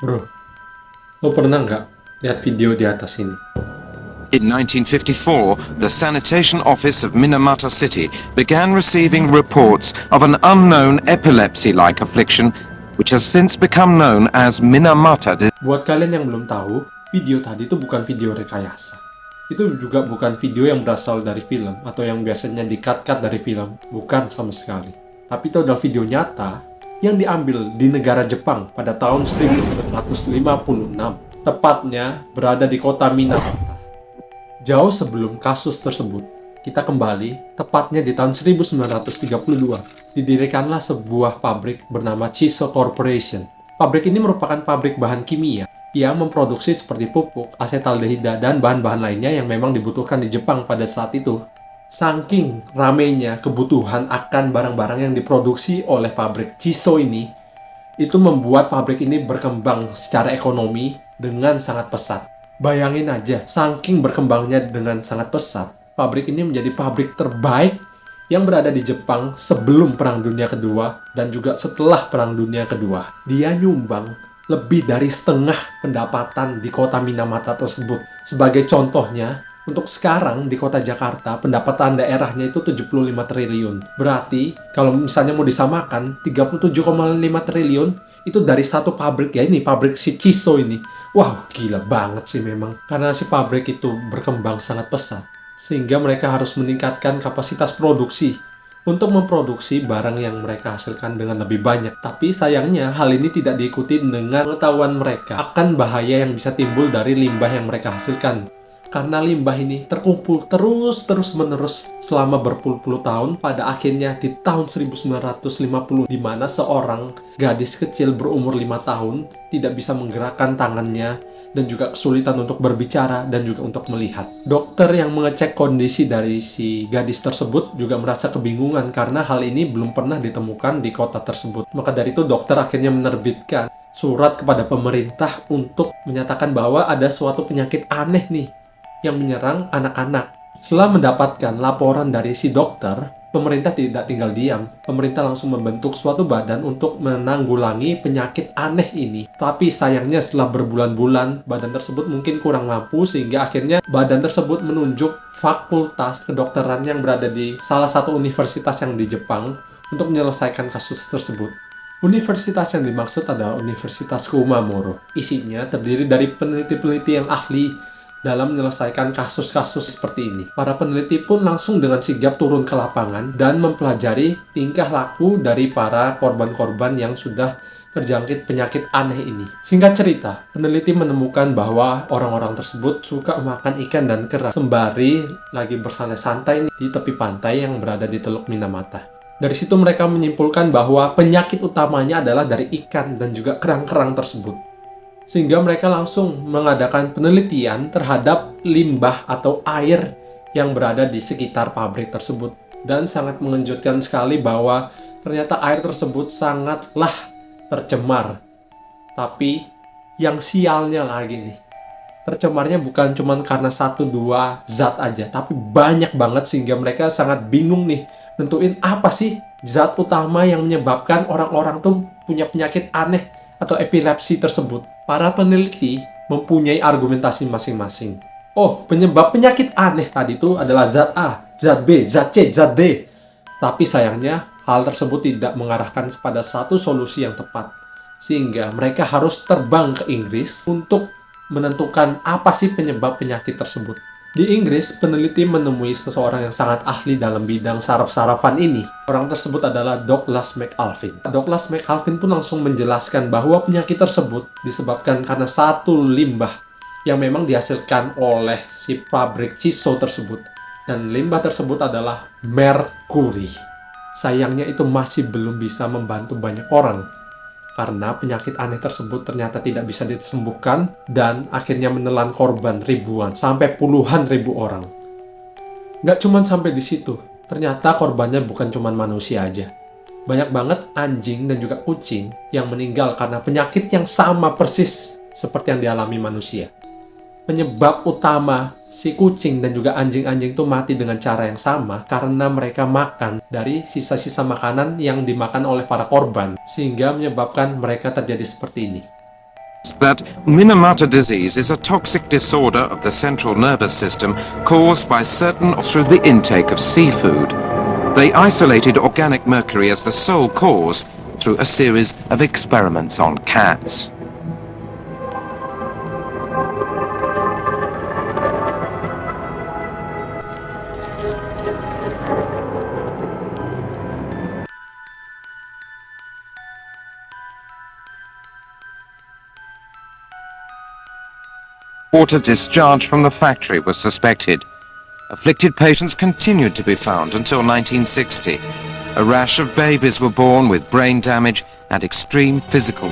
Bro, lo pernah nggak lihat video di atas ini? In 1954, the Sanitation Office of Minamata City began receiving reports of an unknown epilepsy-like affliction, which has since become known as Minamata disease. Buat kalian yang belum tahu, video tadi itu bukan video rekayasa. Itu juga bukan video yang berasal dari film atau yang biasanya di-cut-cut dari film. Bukan sama sekali. Tapi itu adalah video nyata yang diambil di negara Jepang pada tahun 1956. Tepatnya berada di kota Minamata. Jauh sebelum kasus tersebut, kita kembali, tepatnya di tahun 1932, didirikanlah sebuah pabrik bernama Chiso Corporation. Pabrik ini merupakan pabrik bahan kimia yang memproduksi seperti pupuk, asetaldehida, dan bahan-bahan lainnya yang memang dibutuhkan di Jepang pada saat itu. Saking ramainya kebutuhan akan barang-barang yang diproduksi oleh pabrik Chiso ini, itu membuat pabrik ini berkembang secara ekonomi dengan sangat pesat. Bayangin aja, saking berkembangnya dengan sangat pesat, pabrik ini menjadi pabrik terbaik yang berada di Jepang sebelum Perang Dunia Kedua dan juga setelah Perang Dunia Kedua. Dia nyumbang lebih dari setengah pendapatan di kota Minamata tersebut. Sebagai contohnya, untuk sekarang di kota Jakarta, pendapatan daerahnya itu 75 triliun. Berarti, kalau misalnya mau disamakan, 37,5 triliun itu dari satu pabrik, ya ini pabrik si Chiso ini. Wow, gila banget sih memang. Karena si pabrik itu berkembang sangat pesat, sehingga mereka harus meningkatkan kapasitas produksi untuk memproduksi barang yang mereka hasilkan dengan lebih banyak. Tapi sayangnya hal ini tidak diikuti dengan pengetahuan mereka akan bahaya yang bisa timbul dari limbah yang mereka hasilkan. Karena limbah ini terkumpul terus-menerus selama berpuluh-puluh tahun, pada akhirnya di tahun 1950, di mana seorang gadis kecil berumur 5 tahun tidak bisa menggerakkan tangannya dan juga kesulitan untuk berbicara dan juga untuk melihat. Dokter yang mengecek kondisi dari si gadis tersebut juga merasa kebingungan karena hal ini belum pernah ditemukan di kota tersebut. Maka dari itu dokter akhirnya menerbitkan surat kepada pemerintah untuk menyatakan bahwa ada suatu penyakit aneh nih yang menyerang anak-anak. Setelah mendapatkan laporan dari si dokter, pemerintah tidak tinggal diam. Pemerintah langsung membentuk suatu badan untuk menanggulangi penyakit aneh ini. Tapi sayangnya setelah berbulan-bulan, badan tersebut mungkin kurang mampu sehingga akhirnya badan tersebut menunjuk fakultas kedokteran yang berada di salah satu universitas yang di Jepang untuk menyelesaikan kasus tersebut. Universitas yang dimaksud adalah Universitas Kumamoro. Isinya terdiri dari peneliti-peneliti yang ahli dalam menyelesaikan kasus-kasus seperti ini. Para peneliti pun langsung dengan sigap turun ke lapangan dan mempelajari tingkah laku dari para korban-korban yang sudah terjangkit penyakit aneh ini. Singkat cerita, peneliti menemukan bahwa orang-orang tersebut suka makan ikan dan kerang sembari lagi bersantai-santai di tepi pantai yang berada di Teluk Minamata. Dari situ mereka menyimpulkan bahwa penyakit utamanya adalah dari ikan dan juga kerang-kerang tersebut. Sehingga mereka langsung mengadakan penelitian terhadap limbah atau air yang berada di sekitar pabrik tersebut. Dan sangat mengejutkan sekali bahwa ternyata air tersebut sangatlah tercemar. Tapi yang sialnya lagi nih, tercemarnya bukan cuma karena 1-2 zat aja, tapi banyak banget sehingga mereka sangat bingung nih nentuin apa sih zat utama yang menyebabkan orang-orang tuh punya penyakit aneh atau epilepsi tersebut. Para peneliti mempunyai argumentasi masing-masing. Oh, penyebab penyakit aneh tadi itu adalah zat A, zat B, zat C, zat D. Tapi sayangnya, hal tersebut tidak mengarahkan kepada satu solusi yang tepat. Sehingga mereka harus terbang ke Inggris untuk menentukan apa sih penyebab penyakit tersebut. Di Inggris, peneliti menemui seseorang yang sangat ahli dalam bidang saraf-sarafan ini. Orang tersebut adalah Douglas McAlpin. Douglas McAlpin pun langsung menjelaskan bahwa penyakit tersebut disebabkan karena satu limbah yang memang dihasilkan oleh si pabrik Chiso tersebut. Dan limbah tersebut adalah merkuri. Sayangnya itu masih belum bisa membantu banyak orang. Karena penyakit aneh tersebut ternyata tidak bisa disembuhkan dan akhirnya menelan korban ribuan sampai puluhan ribu orang. Nggak cuma sampai di situ, ternyata korbannya bukan cuma manusia aja. Banyak banget anjing dan juga kucing yang meninggal karena penyakit yang sama persis seperti yang dialami manusia. Penyebab utama si kucing dan juga anjing-anjing itu mati dengan cara yang sama karena mereka makan dari sisa-sisa makanan yang dimakan oleh para korban, sehingga menyebabkan mereka terjadi seperti ini. that Minamata disease is a toxic disorder of the central nervous system caused by certain through the intake of seafood. They isolated organic mercury as the sole cause through a series of experiments on cats. Water discharge from the factory was suspected. Afflicted patients continued to be found until 1960. A rash of babies were born with brain damage and extreme physical